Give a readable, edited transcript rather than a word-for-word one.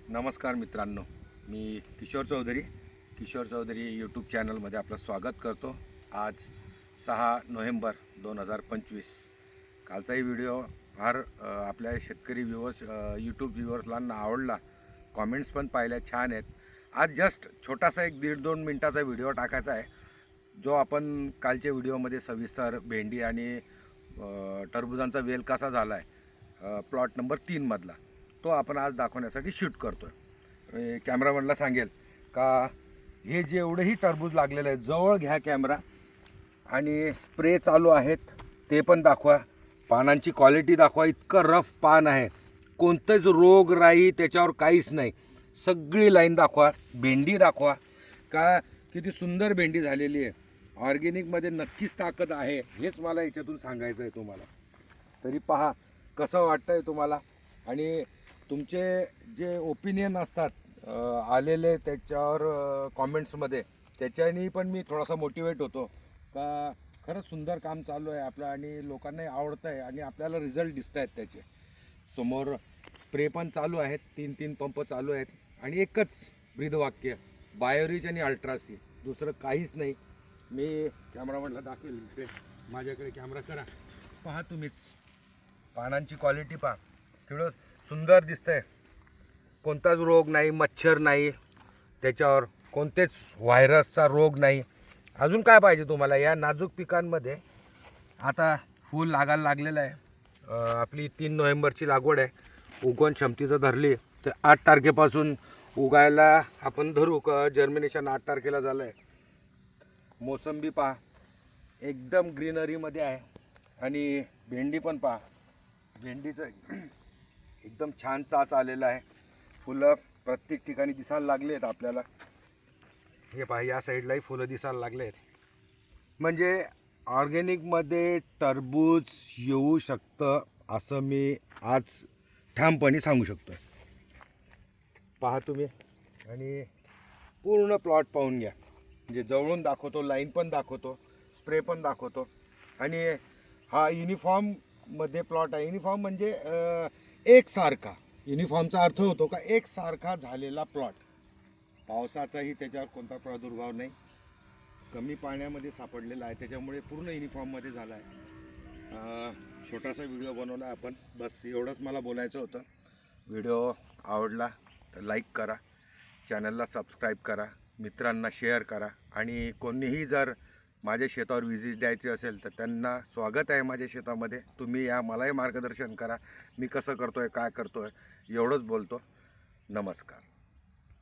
नमस्कार मित्रांनो, मी किशोर चौधरी यूट्यूब चॅनलमध्ये आपलं स्वागत करतो। आज 6 नोव्हेंबर 2025। कालचाही व्हिडिओ फार आपल्या शेतकरी व्ह्यूअर्स यूट्यूब व्ह्यूअर्सला आवडला, कॉमेंट्स पण पाहिल्या, छान आहेत। आज जस्ट छोटासा एक 1.5-2 मिनटाचा व्हिडिओ टाकायचा आहे, जो आपण कालच्या व्हिडिओमध्ये सविस्तर भेंडी आणि टरबुजांचा वेल कसा झाला आहे प्लॉट नंबर 3 मधला, तो आपण आज दाखवण्यासाठी शूट करतोय। कॅमेरामॅनला सांगेल का हे जे एवढेही टरबूज लागलेलं आहे, जवळ घ्या कॅमेरा आणि स्प्रे चालू आहेत ते पण दाखवा, पानांची क्वालिटी दाखवा। इतकं रफ पान आहे, कोणतेच रोगराई त्याच्यावर काहीच नाही। सगळी लाईन दाखवा, भेंडी दाखवा का किती सुंदर भेंडी झालेली आहे। ऑर्गेनिकमध्ये नक्कीच ताकद आहे, हेच मला याच्यातून सांगायचं आहे तुम्हाला। तरी पहा कसं वाटतंय तुम्हाला, आणि तुमचे जे ओपिनियन असतात आलेले त्याच्यावर कॉमेंट्समध्ये, त्याच्याने पण मी थोडासा मोटिवेट होतो का खरंच सुंदर काम चालू आहे आपलं आणि लोकांनाही आवडतं आहे आणि आपल्याला रिझल्ट दिसत आहेत त्याचे। समोर स्प्रे पण चालू आहेत, 3 पंप चालू आहेत आणि एकच ब्रीदवाक्य, बायोरिच आणि अल्ट्रासी, दुसरं काहीच नाही। मी कॅमेरामॅनला दाखवेल, इकडे माझ्याकडे कॅमेरा करा, पहा तुम्हीच पानांची क्वालिटी पहा, थोडं सुंदर दिसतंय। कोणताच रोग नाही, मच्छर नाही त्याच्यावर, कोणतेच व्हायरसचा रोग नाही। अजून काय पाहिजे तुम्हाला या नाजूक पिकांमध्ये? आता फूल लागायला लागलेलं आहे। आपली 3 नोव्हेंबरची लागवड आहे, उगवण क्षमतेचं धरली तर 8 तारखेपासून उगायला आपण धरू का, जर्मिनेशन 8 तारखेला झालं आहे। मोसंबी पहा एकदम ग्रीनरीमध्ये आहे आणि भेंडी पण पहा, भेंडीचं एकदम छान चाच आलेला आहे। फुलं प्रत्येक ठिकाणी दिसायला लागले आहेत आपल्याला, हे पहा या साईडलाही फुलं दिसायला लागले आहेत। म्हणजे ऑर्गेनिकमध्ये टरबूज येऊ शकतं असं मी आज ठामपणे सांगू शकतो। पहा तुम्ही आणि पूर्ण प्लॉट पाहून घ्या, म्हणजे जवळून दाखवतो, लाईन पण दाखवतो, स्प्रे पण दाखवतो। आणि हा युनिफॉर्ममध्ये प्लॉट आहे। युनिफॉर्म म्हणजे एकसारखा, युनिफॉर्मचा अर्थ होतो का एकसारखा झालेला प्लॉट। पावसाचाही त्याच्यावर कोणता प्रादुर्भाव नाही, कमी पाण्यामध्ये सापडलेला आहे, त्याच्यामुळे पूर्ण युनिफॉर्ममध्ये झाला आहे। छोटासा व्हिडिओ बनवला आपण, बस एवढंच मला बोलायचं होतं। व्हिडिओ आवडला तर लाईक करा, चॅनलला सबस्क्राईब करा, मित्रांना शेअर करा, आणि कोणीही जर माझ्या शेतावर व्हिजिट द्यायची असेल तर त्यांना स्वागत आहे माझ्या शेतामध्ये। तुम्ही या, मलाही मार्गदर्शन करा, मी कसं करतो आहे, काय करतो आहे, एवढंच बोलतो। नमस्कार।